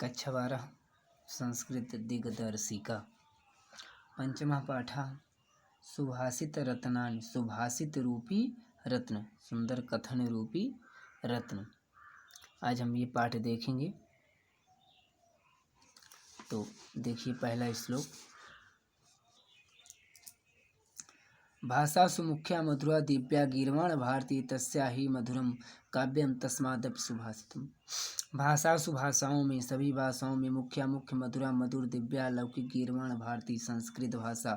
कक्षा 12 संस्कृत दिग्दर्शिका पंचमः पाठः सुभाषित रत्नानि सुभाषित रूपी रत्न सुंदर कथन रूपी रत्न। आज हम ये पाठ देखेंगे। तो देखिए पहला श्लोक। भाषासु मुख्या मधुरा दिव्या गीर्वाण भारती तस्या ही मधुरम काव्यम तस्मादपि सुभाषितम। भाषासु भाषाओं में सभी भाषाओं में मुख्य मधुरा मधुर दिव्या लौकिक गीर्वाण भारती संस्कृत भाषा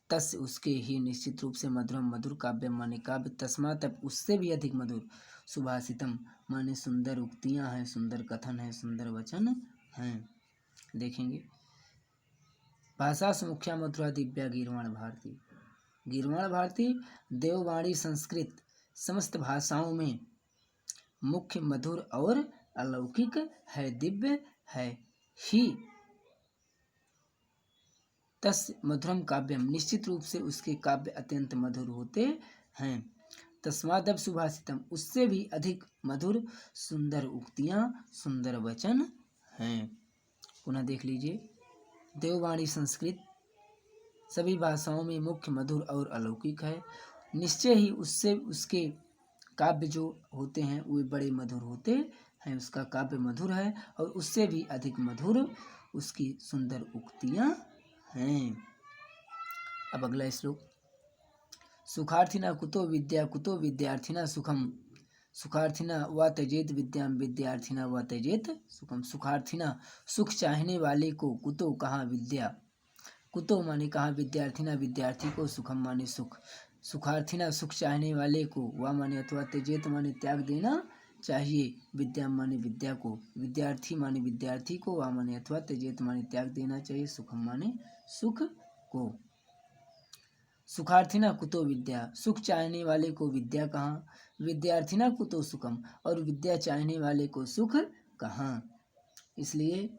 तस् उसके ही निश्चित रूप से मधुरम मधुर काव्यम माने काव्य तस्मादपि उससे भी अधिक मधुर सुभाषितम माने सुंदर उक्तियां हैं, सुंदर कथन है, सुंदर वचन हैं। देखेंगे। भाषासु मुख्या मधुरा दिव्या गीर्वाण भारती। गीर्वाण भारती देववाणी संस्कृत समस्त भाषाओं में मुख्य मधुर और अलौकिक है, दिव्य है ही। तस् मधुरम काव्यम निश्चित रूप से उसके काव्य अत्यंत मधुर होते हैं। तस्मादपि सुभाषितम उससे भी अधिक मधुर सुंदर उक्तियां, सुंदर वचन हैं। पुनः देख लीजिए। देववाणी संस्कृत सभी भाषाओं में मुख्य मधुर और अलौकिक है। निश्चय ही उससे उसके काव्य जो होते हैं वे बड़े मधुर होते हैं। उसका काव्य मधुर है और उससे भी अधिक मधुर उसकी सुंदर उक्तियां हैं। अब अगला श्लोक। सुखार्थिना कुतो विद्या कुतो विद्यार्थिना सुखम सुखार्थिना व त्यजेत विद्याम विद्यार्थिना व त्यजेत सुखम। सुखार्थिना सुख चाहने वाले को कुतो कहाँ विद्या, कुतो माने कहा विद्यार्थिना विद्यार्थी को, सुखम माने सुख, सुखार्थिना सुख चाहने वाले को, वा माने अथवा त्यजेत माने त्याग देना चाहिए, विद्या माने विद्या को, विद्यार्थी माने विद्यार्थी को, वा माने अथवा त्यजेत माने त्याग देना चाहिए, सुखम माने सुख को। सुखार्थिना कुतो विद्या सुख चाहने वाले को विद्या कहाँ, विद्यार्थिना कुतो सुखम और विद्या चाहने वाले को सुख कहाँ। इसलिए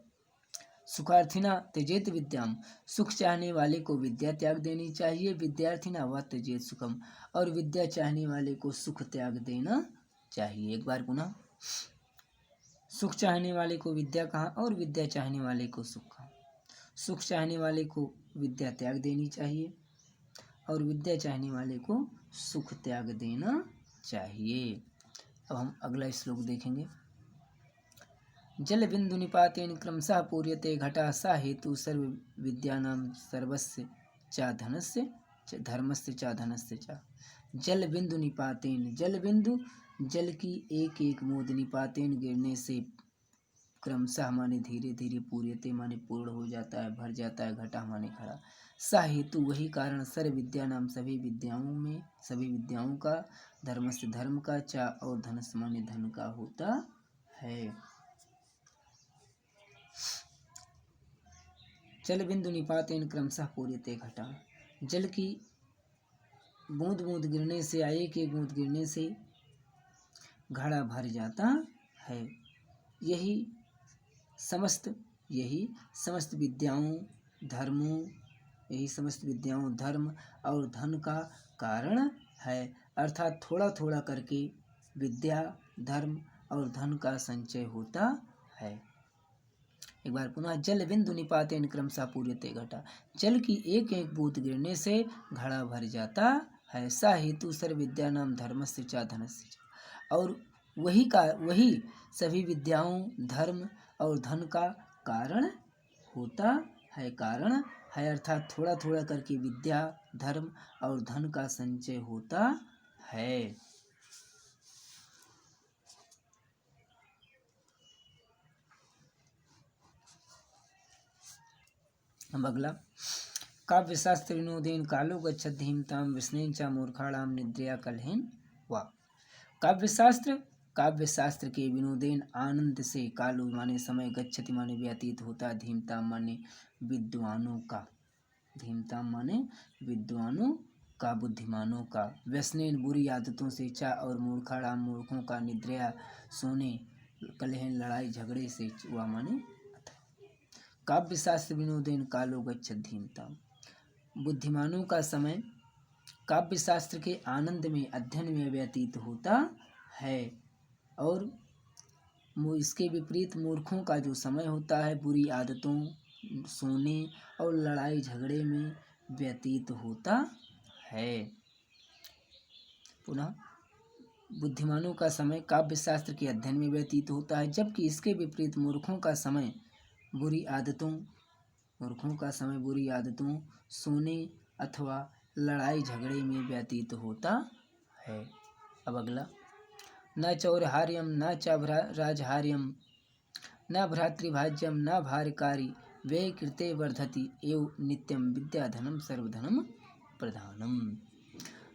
सुखार्थिना त्यजेत विद्याम सुख चाहने वाले को विद्या त्याग देनी चाहिए, विद्यार्थिना व त्यजेत सुखम और विद्या चाहने वाले को सुख त्याग देना चाहिए। एक बार पुनः। सुख चाहने वाले को विद्या कहाँ और विद्या चाहने वाले को सुख कहाँ। सुख चाहने वाले को विद्या त्याग देनी चाहिए और विद्या चाहने वाले को सुख त्याग देना चाहिए। अब हम अगला श्लोक देखेंगे। जल बिंदु निपातेन क्रमशः पूर्यते घटा सा हेतु सर्व विद्यानां सर्वस्य च धनस्य च धर्मस्य च धनस्य च। जल बिंदु निपातेन जल बिंदु जल की एक एक बूंद निपातेन गिरने से क्रमशः माने धीरे धीरे पूर्यते माने पूर्ण हो जाता है, भर जाता है, घटा माने खड़ा, सा हेतु वही कारण सर्व विद्या नाम सभी विद्याओं में सभी विद्याओं का, धर्मस्य धर्म का, चा और धनस्य माने धन का होता है। जल बिंदु निपातेन क्रमशः पूर्यते घटा। जल की बूंद बूंद गिरने से या एक एक बूंद गिरने से घड़ा भर जाता है। यही समस्त विद्याओं धर्मों यही समस्त विद्याओं धर्म और धन का कारण है। अर्थात थोड़ा थोड़ा करके विद्या, धर्म और धन का संचय होता है। एक बार पुनः। जल बिंदु निपातेन क्रमशः पूर्यते घटा। जल की एक एक बूंद गिरने से घड़ा भर जाता है। सा हेतु सर्व विद्या नाम धर्मस्य च धनस्य च और वही सभी विद्याओं धर्म और धन का कारण होता है। कारण है अर्थात थोड़ा थोड़ा करके विद्या, धर्म और धन का संचय होता है। अब अगला। काव्यशास्त्र विनोदेन कालो गच्छति धीमताम विस्नेन च मूर्खाणाम निद्रया कलहेन वा। काव्यशास्त्र के विनोदेन आनंद से कालो माने समय, गच्छति माने व्यतीत होता, धीमताम माने विद्वानों का, धीमताम माने विद्वानों का, बुद्धिमानों का, व्यसनेन बुरी आदतों से, चा और मूर्खाणाम मूर्खों का, निद्रया सोने, कलहेन लड़ाई झगड़े से, वा माने काव्यशास्त्र विनोदेन कालो गच्छति धीमताम बुद्धिमानों का समय काव्यशास्त्र के आनंद में, अध्ययन में व्यतीत होता है और इसके विपरीत मूर्खों का जो समय होता है बुरी आदतों, सोने और लड़ाई झगड़े में व्यतीत होता है। पुनः बुद्धिमानों का समय काव्य शास्त्र के अध्ययन में व्यतीत होता है, जबकि इसके विपरीत मूर्खों का समय बुरी आदतों, सोने अथवा लड़ाई झगड़े में व्यतीत होता है। अब अगला, न चौरहार्यम न च राजहार्यम न भ्रातृभाज्यम न भारकारी व्यय कृते वर्धति एव नित्यम विद्याधनम सर्वधनम प्रधानम।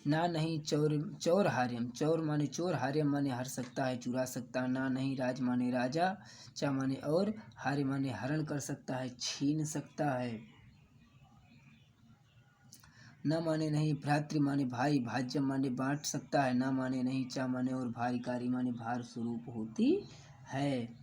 ना नहीं चौरहार्यम, चौर माने चोर, हार्यम माने हर सकता है, चुरा सकता है। ना नहीं राज माने राजा, चा माने और, हार्य माने हरण कर सकता है, छीन सकता है। न माने नहीं भ्रातृ माने भाई, भाज्य माने बांट सकता है। ना माने नहीं चा माने और, भारिकारी माने भार स्वरूप होती है।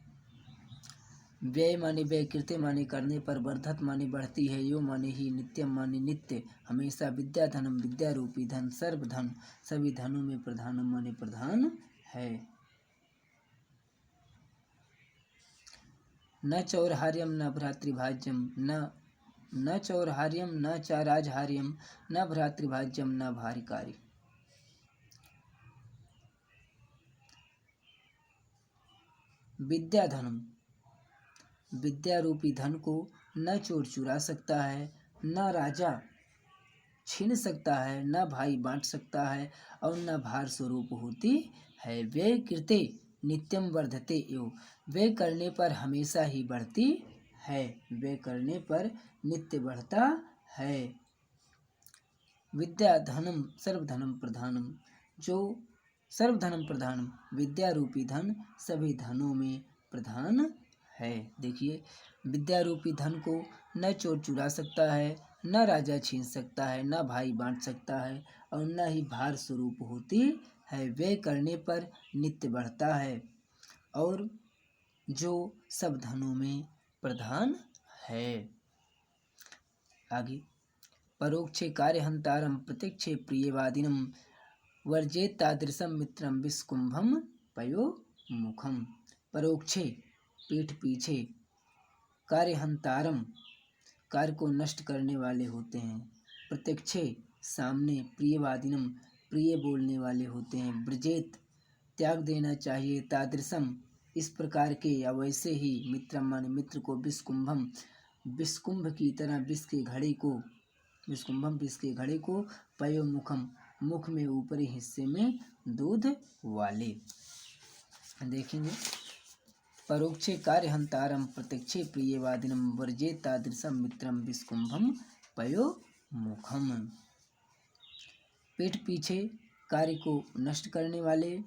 व्यय माने व्यय, कृत्य माने करने पर, वर्धत माने बढ़ती है, यो माने ही, नित्यम माने नित्य, हमेशा, विद्या धनम विद्या रूपी धन, सर्व धन सभी धनों में, प्रधानम माने प्रधान है। न चौरहार्यम न भ्रातृभाज्यम न चौरहार्यम न च राजहार्यम न भ्रातृभाज्यम न भारिकारी। विद्या धनम, विद्या रूपी धन को न चोर चुरा सकता है, न राजा छीन सकता है, न भाई बांट सकता है और न भार स्वरूप होती है। व्यय कृते नित्यम वर्धते एव, व्यय करने पर हमेशा ही बढ़ती है, व्यय करने पर नित्य बढ़ता है। विद्या धनम सर्वधनम प्रधानम, जो सर्वधनम प्रधानम, विद्या रूपी धन सभी धनों में प्रधान है। देखिए, विद्या रूपी धन को न चोर चुरा सकता है, न राजा छीन सकता है, न भाई बांट सकता है और न ही भार स्वरूप होती है। व्यय करने पर नित्य बढ़ता है और जो सब धनों में प्रधान है। आगे, परोक्षे कार्यहंतारम प्रत्यक्षे प्रियवादिनम वर्जेत तादृशम मित्रम विस्कुंभम पयो मुखम। परोक्षे पीठ पीछे, कार्यहंतारम कार्य को नष्ट करने वाले होते हैं, प्रत्यक्षे सामने, प्रियवादिनम प्रिय बोलने वाले होते हैं, ब्रजेत त्याग देना चाहिए, तादृशम इस प्रकार के या वैसे ही, मित्रम माने मित्र को, विस्कुंभम विस्कुंभ की तरह, विष के घड़े को, विस्कुंभम विष के घड़े को, पयो मुखम मुख में ऊपरी हिस्से में दूध वाले। देखेंगे, परोक्षे कार्यहंतारम प्रत्यक्षे प्रियवादिनम वर्जेत तादृशम मित्रम विस्कुंभम पयो मुखम। पीठ पीछे कार्य को नष्ट करने वाले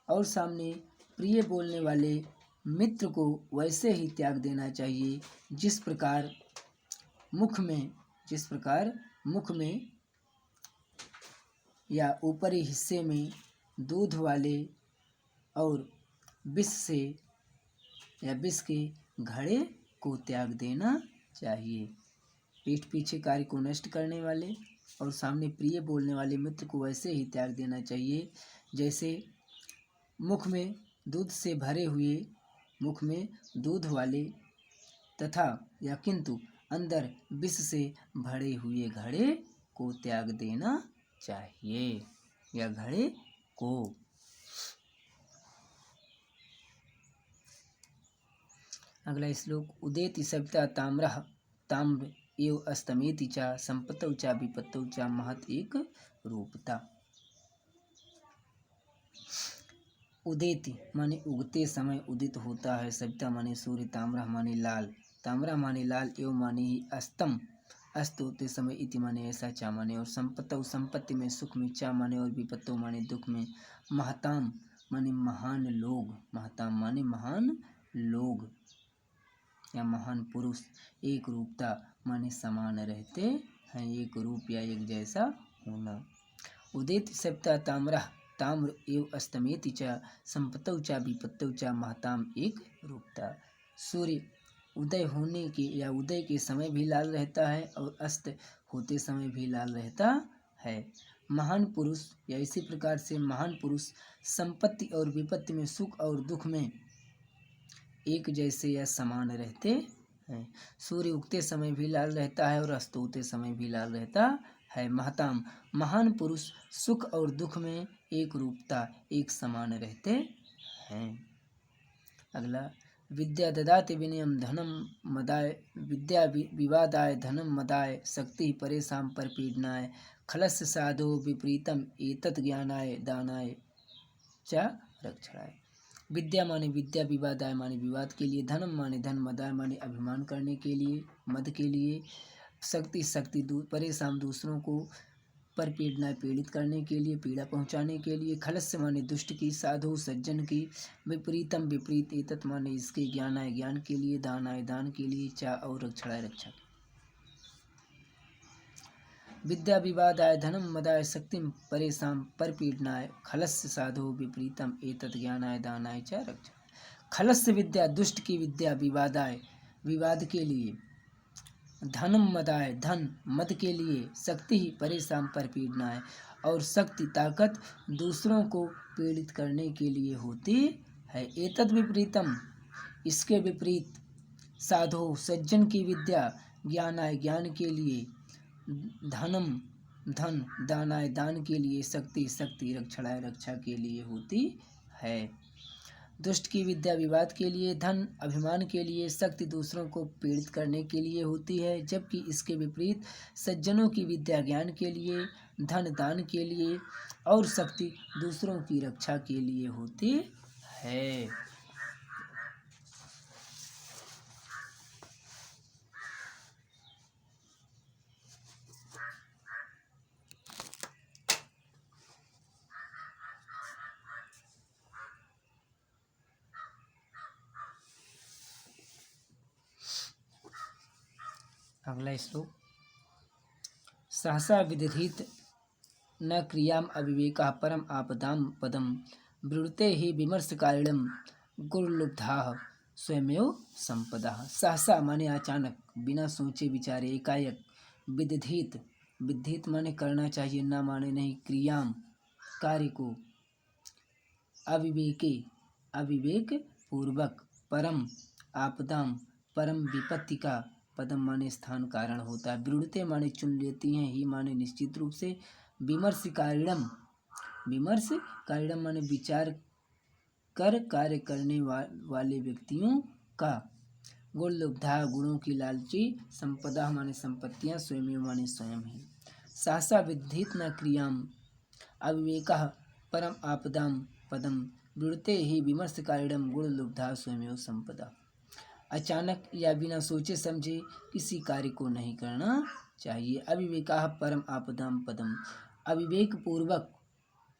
और सामने प्रिय बोलने वाले मित्र को वैसे ही त्याग देना चाहिए जिस प्रकार मुख में या ऊपरी हिस्से में दूध वाले और विष के घड़े को त्याग देना चाहिए। पीठ पीछे कार्य को नष्ट करने वाले और सामने प्रिय बोलने वाले मित्र को वैसे ही त्याग देना चाहिए जैसे मुख में दूध से भरे हुए, मुख में दूध वाले तथा या किंतु अंदर विष से भरे हुए घड़े को त्याग देना चाहिए, या घड़े को। अगला श्लोक, उदेति सविता ताम्रः ताम्र एव अस्तमेति च संपत्तौ च विपत्तौ च महत एक रूपता। उदेति माने उगते समय उदित होता है, सविता माने सूर्य, ताम्रः माने लाल, ताम्रा माने लाल, एव माने ही अस्तम अस्त होते समय, इति माने ऐसा, चा माने और, संपत्तौ संपत्ति में, सुख में, चा माने और, विपत्तौ माने दुख में, महताम माने महान लोग, महताम माने महान लोग या महान पुरुष, एक रूपता माने समान रहते हैं, एक रूप या एक जैसा होना। उदेति सविता ताम्रः ताम्र एव अस्तमेति च संपत्तौ च विपत्तौ च महताम एक रूपता। सूर्य उदय होने के या उदय के समय भी लाल रहता है और अस्त होते समय भी लाल रहता है। महान पुरुष या इसी प्रकार से महान पुरुष संपत्ति और विपत्ति में, सुख और दुख में एक जैसे या समान रहते हैं। सूर्य उगते समय भी लाल रहता है और अस्त होते समय भी लाल रहता है। महताम महान पुरुष सुख और दुख में एक रूपता एक समान रहते हैं। अगला, विद्या ददाति विनयम धनम मदाय विद्या विवादाय धनम मदाय शक्ति परेशान पर पीडनाय खलस्य साधो विपरीतम एतत् ज्ञानाय दानाय च रक्षणाय। विद्या माने विद्या, विवादाय माने विवाद के लिए, धनम माने धन, मदाय माने अभिमान करने के लिए, मद के लिए, शक्ति परेशान दूसरों को, पर पीड़ना पीड़ित करने के लिए, पीड़ा पहुंचाने के लिए, खलस्य माने दुष्ट की, साधु सज्जन की, विपरीतम विपरीत, एतत् माने इसके, ज्ञानाय ज्ञान के लिए, दानाय दान के लिए, चा और रक्षणाय रक्षा। विद्या विवादाय धनम मदाय शक्तिम परेशान पर पीड़नाय खलस्य साधु विपरीतम एतत् ज्ञानाय दानाय च रक्षा। खलस्य विद्या दुष्ट की विद्या, विवादाय विवाद के लिए, धनम मदाय धन मद के लिए, शक्ति ही परेशान पर पीड़नाय और शक्ति ताकत दूसरों को पीड़ित करने के लिए होती है। एतत् विपरीतम इसके विपरीत, साधु सज्जन की विद्या, ज्ञानाय ज्ञान के लिए, धनम धन, दानाय दान के लिए, शक्ति शक्ति, रक्षणाय रक्षा के लिए होती है। दुष्ट की विद्या विवाद के लिए, धन अभिमान के लिए, शक्ति दूसरों को पीड़ित करने के लिए होती है, जबकि इसके विपरीत सज्जनों की विद्या ज्ञान के लिए, धन दान के लिए और शक्ति दूसरों की रक्षा के लिए होती है। अगला श्लोक, सहसा विदधीत न क्रियाम अविवेकः परम आपदाम पदम वृणुते ही विमर्शकारिणम गुरुलुब्धाः स्वयमेव संपदा। सहसा माने अचानक, बिना सोचे विचारे, एकाएक, विदधीत विदधीत माने करना चाहिए, न माने नहीं, क्रियाम कार्य को, अविवेके अविवेक पूर्वक, परम आपदाम परम विपत्ति का, पदम माने स्थान कारण होता है, वृणुते माने चुन लेती हैं, ही माने निश्चित रूप से, विमर्श कारिणम माने विचार कर कार्य करने वाले व्यक्तियों का, गुण लुब्धा गुणों की लालची, संपदा माने संपत्तियां, स्वयं माने स्वयं ही। सहसा विद्धित न क्रियाम अविवेकः परम आपदाम पदम वृणुते ही विमर्श कारिणम गुण लुब्धा स्वयं संपदा। अचानक या बिना सोचे समझे किसी कार्य को नहीं करना चाहिए। अविवेकाः परम आपदाम पदम, अविवेक पूर्वक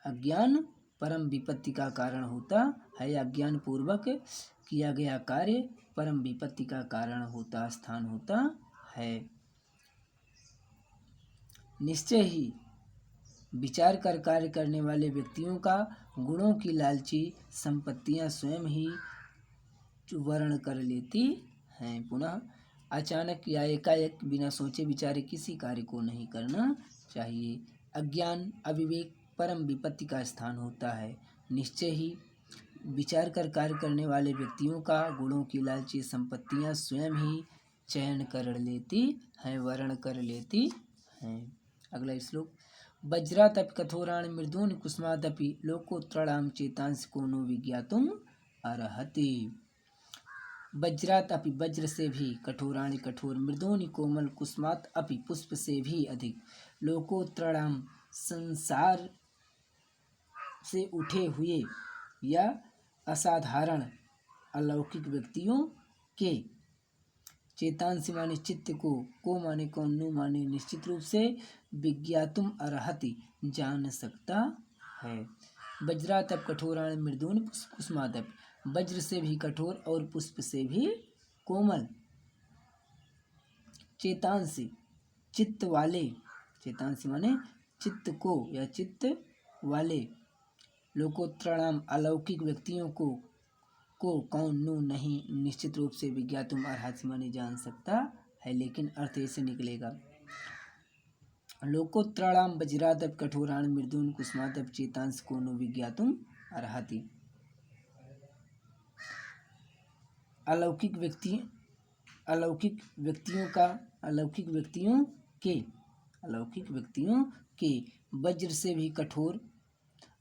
अज्ञान परम विपत्ति का कारण होता है। अज्ञान पूर्वक किया गया कार्य परम विपत्ति का कारण होता, स्थान होता है। निश्चय ही विचार कर कार्य करने वाले व्यक्तियों का गुणों की लालची संपत्तियां स्वयं ही वर्ण कर लेती हैं। पुनः अचानक या एकाएक बिना सोचे विचारे किसी कार्य को नहीं करना चाहिए। अज्ञान अविवेक परम विपत्ति का स्थान होता है। निश्चय ही विचार कर कार्य करने वाले व्यक्तियों का गुणों की लालची संपत्तियां स्वयं ही चयन कर लेती हैं, वर्ण कर लेती हैं। अगला श्लोक, वज्रादपि कठोराणि मृदूनि कुसुमादपि लोकोत्तराणां चेतांसि को नो विज्ञातुम् अर्हति। वज्रात अपि वज्र से भी, कठोराणि कठोर, मृदूनि कोमल, कुसुमात अपि पुष्प से भी अधिक, लोकोत्तराणां संसार से उठे हुए या असाधारण अलौकिक व्यक्तियों के, चेतांसी माने चित्त को माने कौन, नु माने निश्चित रूप से, विज्ञातुम अर्हति जान सकता है। वज्रातप कठोराणि मृदूनि कुसुमादप, वज्र से भी कठोर और पुष्प से भी कोमल, चेतांसी चित्त वाले, चेतांसी माने चित्त को या चित्त वाले, लोकोत्तराणाम अलौकिक व्यक्तियों को कौन, नु नहीं, निश्चित रूप से, विज्ञातुम अर्हति माने जान सकता है। लेकिन अर्थ ऐसे निकलेगा, लोकोत्तराणाम वज्रादप कठोराणि मृदूनि कुसुमादप चेतांस को नु विज्ञातुम अर्हति। अलौकिक व्यक्ति अलौकिक व्यक्तियों का अलौकिक व्यक्तियों के वज्र से भी कठोर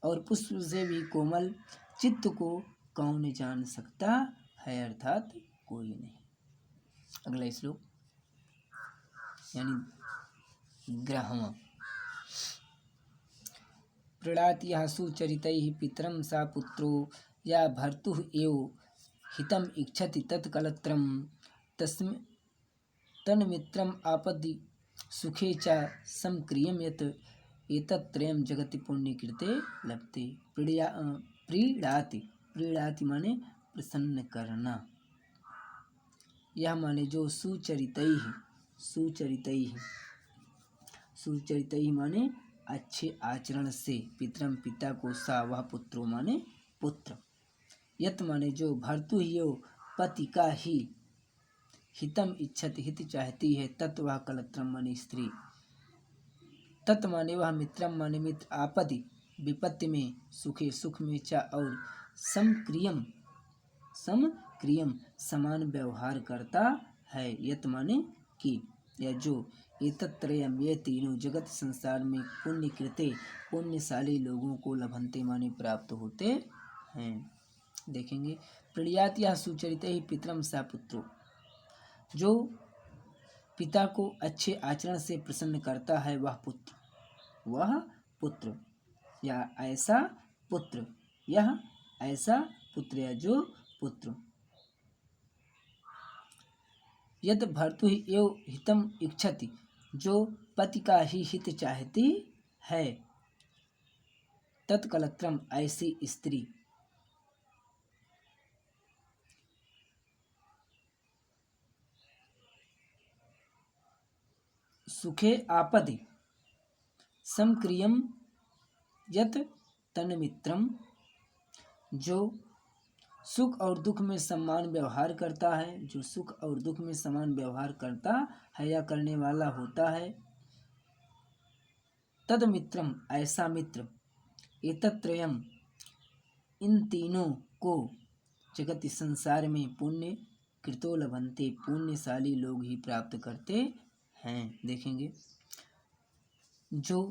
और पुष्प से भी कोमल चित्त को कौन जान सकता है, अर्थात कोई नहीं। अगला श्लोक यानी ग्रहवा। प्रीणाति यः सुचरितैः पितरं सा पुत्रो या भर्तुः एव हितम् इच्छति तत्कलत्रं तन्मित्रम् आपदि सुखे च समक्रियं यत् एतत्त्रयं जगति पुण्यकृते लभते। प्रीणाति माने प्रसन्न करना, यह माने जो सुचरितैः माने अच्छे आचरण से, पितरम पिता को, सा वह पुत्रो माने पुत्र, यत माने जो, भर्तु यो पति का ही, हितम इच्छति हित चाहती है, तत् वह कलत्रम माने स्त्री, तत् माने वह, मित्रम माने मित्र, आपदि विपत्ति में, सुखे सुख में, चा और समक्रियम समान व्यवहार करता है, यत माने कि, या जो, एतत्त्रयम् ये तीनों जगत संसार में पुण्यकृते पुण्यशाली लोगों को लभन्ते माने प्राप्त होते हैं। देखेंगे प्रणियात यह सुचरित ही पितरम सा पुत्रो, जो पिता को अच्छे आचरण से प्रसन्न करता है वह पुत्र या ऐसा पुत्र, यह ऐसा पुत्र या जो पुत्र, यद भर्तु ही एव हितम इच्छति, जो पति का ही हित चाहती है, तत्कलत्रम ऐसी स्त्री, सुखे आपदि समक्रियम यत तन्मित्रम, जो सुख और दुख में समान व्यवहार करता है, जो सुख और दुख में समान व्यवहार करता है या करने वाला होता है, तद मित्रम ऐसा मित्र, एतत्त्रयम इन तीनों को, जगत संसार में पुण्य कृतो लभन्ते पुण्यशाली लोग ही प्राप्त करते हैं। देखेंगे जो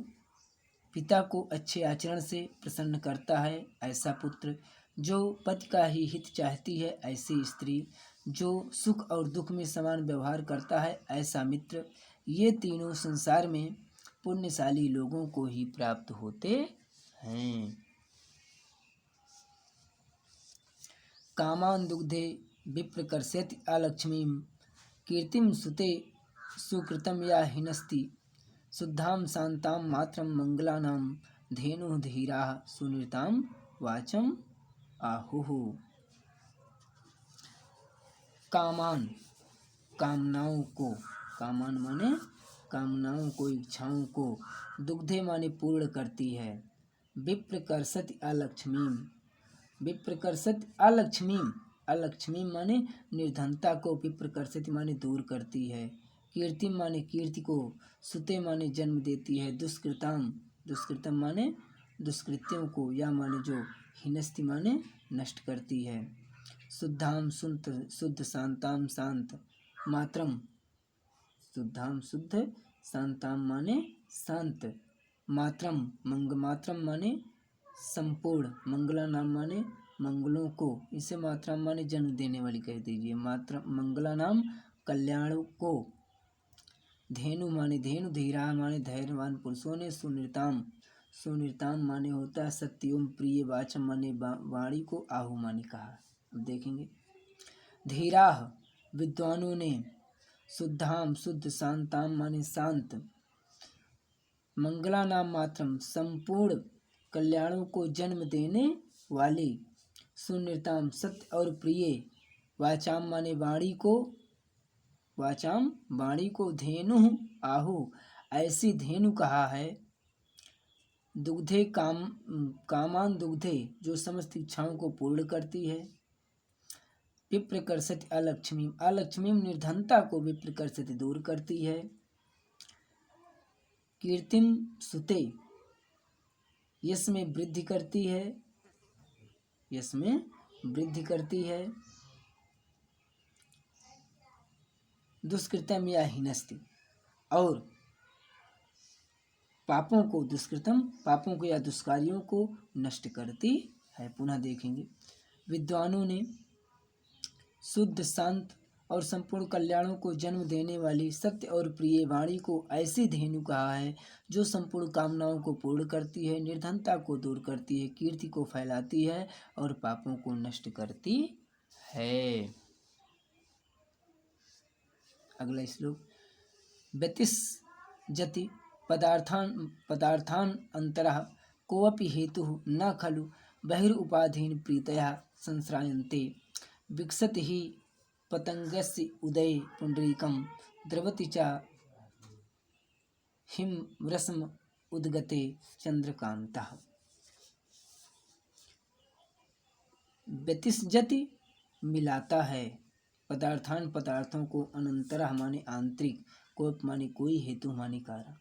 पिता को अच्छे आचरण से प्रसन्न करता है ऐसा पुत्र, जो पति का ही हित चाहती है ऐसी स्त्री, जो सुख और दुख में समान व्यवहार करता है ऐसा मित्र, ये तीनों संसार में पुण्यशाली लोगों को ही प्राप्त होते हैं। कामान दुग्धे विप्रकर्षयति अलक्ष्मीं, कीर्तिम सुते सुकृतम या हिनस्ति, शुद्धां शांतां मात्रं मंगलानां, धेनुः धीराः सुनिरतां वाचम आहुः। कामान कामनाओं को, कामान माने कामनाओं को, इच्छाओं को, दुग्धे माने पूर्ण करती है, विप्रकर्षति अलक्ष्मीं, विप्रकर्षति अलक्ष्मीं, अलक्ष्मी माने निर्धनता को, विप्रकर्षति माने दूर करती है, कीर्ति माने कीर्ति को, सुते माने जन्म देती है, दुष्कृतम माने दुष्कृत्यों को, या माने जो, हिनस्ति माने नष्ट करती है, शुद्धाम शुद्ध, शांताम शांत, मात्रम शुद्धाम शुद्ध, शांताम माने शांत, मात्रम मात्रम माने संपूर्ण, मंगला नाम माने मंगलों को, इसे मात्रा माने जन्म देने वाली कह दीजिए, मात्रा मंगला नाम कल्याण को, धेनु माने धेनु, धीरा माने धैर्यवान पुरुषों ने, सुनिरताम माने होता है सत्य एवं प्रिय, वाचम माने वाणी को, आहु माने कहा। अब देखेंगे धीरा विद्वानों ने, शुद्धाम शुद्ध, शांताम माने शांत, मंगला नाम मात्रम संपूर्ण कल्याणों को जन्म देने वाली, सुनिरताम सत्य और प्रिय, वाचाम माने वाणी को, वाचाम वाणी को, धेनु आहु ऐसी धेनु कहा है, दुग्धे कामान दुग्धे जो समस्त इच्छाओं को पूर्ण करती है, विप्रकर्षति अलक्ष्मी, अलक्ष्मी निर्धनता को विप्रकर्षति दूर करती है, कीर्तिम सुते यश में वृद्धि करती है, यश में वृद्धि करती है, दुष्कृतम या हिनस्ति, और पापों को, दुष्कृतम पापों को या दुष्कार्यों को नष्ट करती है। पुनः देखेंगे, विद्वानों ने शुद्ध, शांत और संपूर्ण कल्याणों को जन्म देने वाली सत्य और प्रिय वाणी को ऐसी धेनु कहा है जो संपूर्ण कामनाओं को पूर्ण करती है, निर्धनता को दूर करती है, कीर्ति को फैलाती है और पापों को नष्ट करती है। अगला श्लोक, व्यतिसजति पदार्थान अंतरः कोऽपि हेतुः न खलु बहिरुपाधीन प्रीतया संश्रायन्ते, विकसति हि पतंगस्य उदये पुंडरीकं, द्रवति च हिमरसम उद्गते चंद्रकांतः। व्यतिसजति मिलाता है, पदार्थान पदार्थों को, अनंतरः माने आंतरिक, कोप माने कोई, हेतु माने कारण,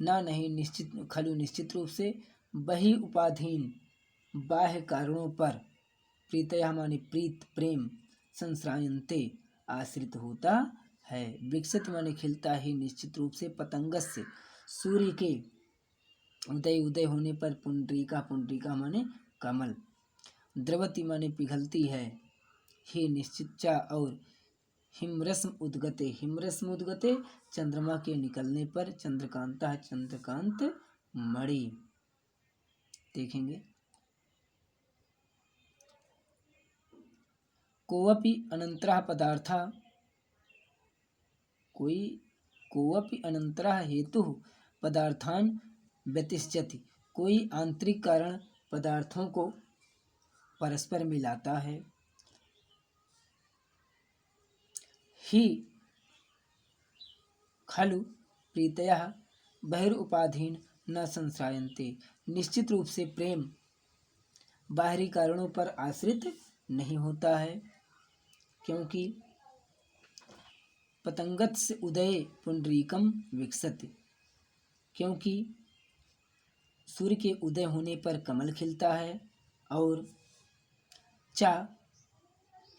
ना नहीं निश्चित, खलु निश्चित रूप से, बहि उपाधीन बाह्य कारणों पर, प्रीतया माने प्रीत प्रेम, संश्रायन्ते आश्रित होता है, विकसित माने खिलता ही निश्चित रूप से, पतंगस्य सूर्य के उदय होने पर, पुंडरीका माने कमल, द्रवति माने पिघलती है, ही निश्चित और हिमरस्म उद्गते चंद्रमा के निकलने पर, चंद्रकांता चंद्रकांत मणि। देखेंगे, कोऽपि अनंतरः पदार्था, कोऽपि अनंतरः हेतुः पदार्थान व्यतिसजति, कोई आंतरिक कारण पदार्थों को परस्पर मिलाता है, ही खलु प्रीतयः बहिरुपाधीन न संश्रायन्ते, निश्चित रूप से प्रेम बाहरी कारणों पर आश्रित नहीं होता है, क्योंकि पतंगस्य उदये पुंडरीकम विकसति, क्योंकि सूर्य के उदय होने पर कमल खिलता है, और चा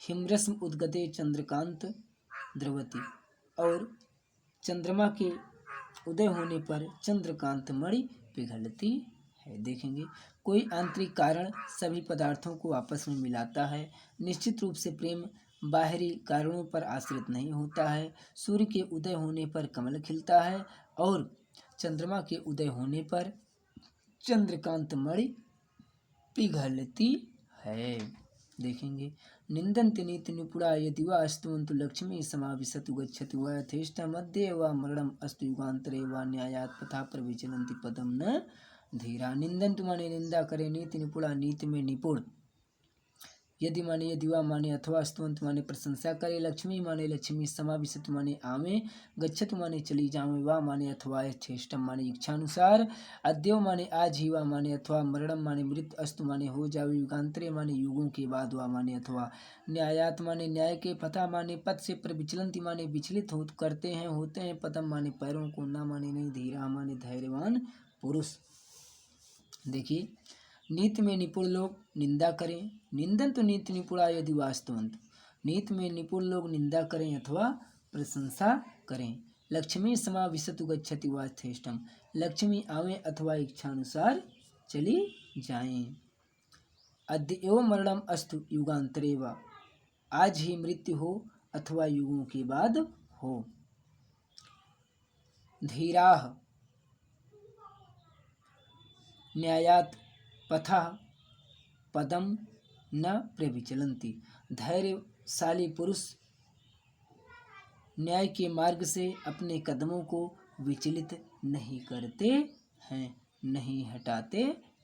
हिमरस्म उद्गते चंद्रकांत द्रवति, और चंद्रमा के उदय होने पर चंद्रकांत मणि पिघलती है। देखेंगे, कोई आंतरिक कारण सभी पदार्थों को आपस में मिलाता है, निश्चित रूप से प्रेम बाहरी कारणों पर आश्रित नहीं होता है, सूर्य के उदय होने पर कमल खिलता है, और चंद्रमा के उदय होने पर चंद्रकांत मणि पिघलती है। देखेंगे, निंदन्ति नीति निपुणा यदि वा स्तुवन्तु लक्ष्मी समाविशतु गच्छति वा यथेष्ट मध्ये वा मरणम अस्तु युगांतरे वा न्यायात् पथा प्रविचलन्ति पदम न धीरा। निंदन्तु माने निंदा करे, नीति निपुणा नीति में निपुण, यदि माने यदि वा माने अथवा, स्तुवंत माने प्रशंसा करे, लक्ष्मी माने लक्ष्मी, समाविशतु माने आमे, गच्छतु माने चली जावे, वा माने अथवा, यथेष्टम माने इच्छानुसार, अद्यो माने आज ही, वा माने अथवा, मरणम माने मृत, अस्तु माने हो जावे, युगांतरे माने युगों के बाद, वा माने अथवा, न्यायात माने न्याय के, पथा माने पथ से, प्रविचलंती माने विचलित हो करते हैं होते हैं, पदम माने पैरों को, ना माने नहीं, धीरा माने धैर्यवान पुरुष। देखिए, नीति में निपुण लोग निंदा करें, निंदन तो नीति निपुणा यदि वास्तवंत, नीति में निपुण लोग निंदा करें अथवा प्रशंसा करें, लक्ष्मी समाविशतु गच्छति वास्थेष्टम, लक्ष्मी आवे अथवा इच्छानुसार चली जाएं, अद्य एवं मरणम अस्तु युगांतरे वा, आज ही मृत्यु हो अथवा युगों के बाद हो, धीराः न्यायात पथा पदम न प्रविचलन्ति, धैर्यशाली पुरुष न्याय के मार्ग से अपने कदमों को विचलित नहीं करते हैं, नहीं हटाते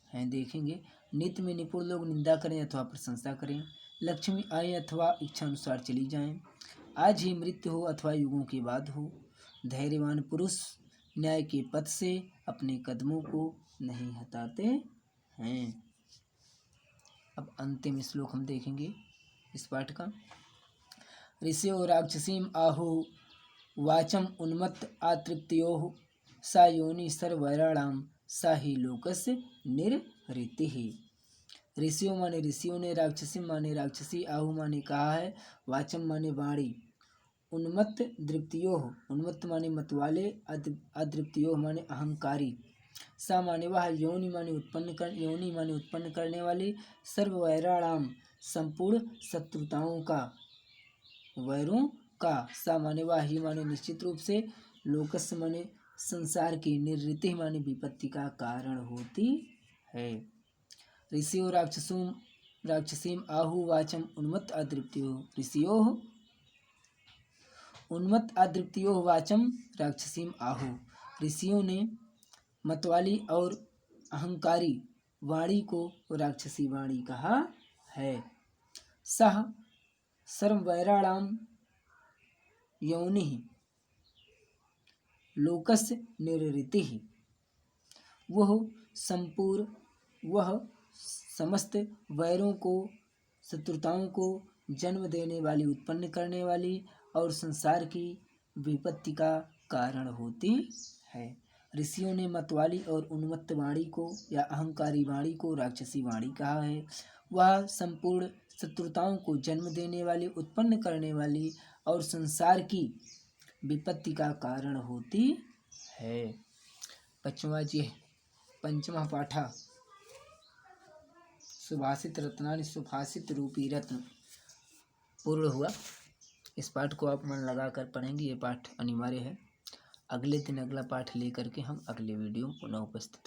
हैं। देखेंगे, नित्य में निपुण लोग निंदा करें अथवा प्रशंसा करें, लक्ष्मी आए अथवा इच्छानुसार चली जाएं, आज ही मृत्यु हो अथवा युगों के बाद हो, धैर्यवान पुरुष न्याय के पथ से अपने कदमों को नहीं हटाते हैं। अब अंतिम श्लोक हम देखेंगे इस पाठ का। ऋषियो राक्षसीम आहु वाचम उन्मत्त आतृप्तयोः, सा योनि सर्वैराणाम सा ही लोकस्य निर्ऋतिः। ऋषियों माने ऋषियों ने, राक्षसी माने राक्षसी, आहु माने कहा है, वाचम माने वाणी, उन्मत्त दृप्तियोः, उन्मत्त माने मतवाले, अदृप्तियोः माने अहंकारी, सा माने वह, योनि माने उत्पन्न करने वाली, सर्ववैराणाम संपूर्ण शत्रुताओं का, वैरों का, सा माने वह, ही माने निश्चित रूप से, लोकस्य माने संसार की, निर्ऋति माने विपत्ति का कारण होती है। ऋषियों राक्षसीम आहु वाचम उन्मत्त अदृप्तियोः, ऋषियों उन्मत्त अदृप्तियोः वाचम राक्षसीम आहु, ऋषियों ने मतवाली और अहंकारी वाणी को राक्षसी वाणी कहा है। सह सर्ववैराणाम योनिः लोकस्य निर्ऋतिः, वह समस्त वैरों को, शत्रुताओं को जन्म देने वाली, उत्पन्न करने वाली और संसार की विपत्ति का कारण होती है। ऋषियों ने मतवाली और उन्मत्त वाणी को या अहंकारी वाणी को राक्षसी वाणी कहा है। वह संपूर्ण शत्रुताओं को जन्म देने वाली, उत्पन्न करने वाली और संसार की विपत्ति का कारण होती है। पंचमः पाठः सुभाषित रत्नानि, सुभाषित रूपी रत्न पूर्ण हुआ। इस पाठ को आप मन लगा कर पढ़ेंगे, ये पाठ अनिवार्य है। अगले दिन अगला पाठ लेकर के हम अगले वीडियो में पुनः उपस्थित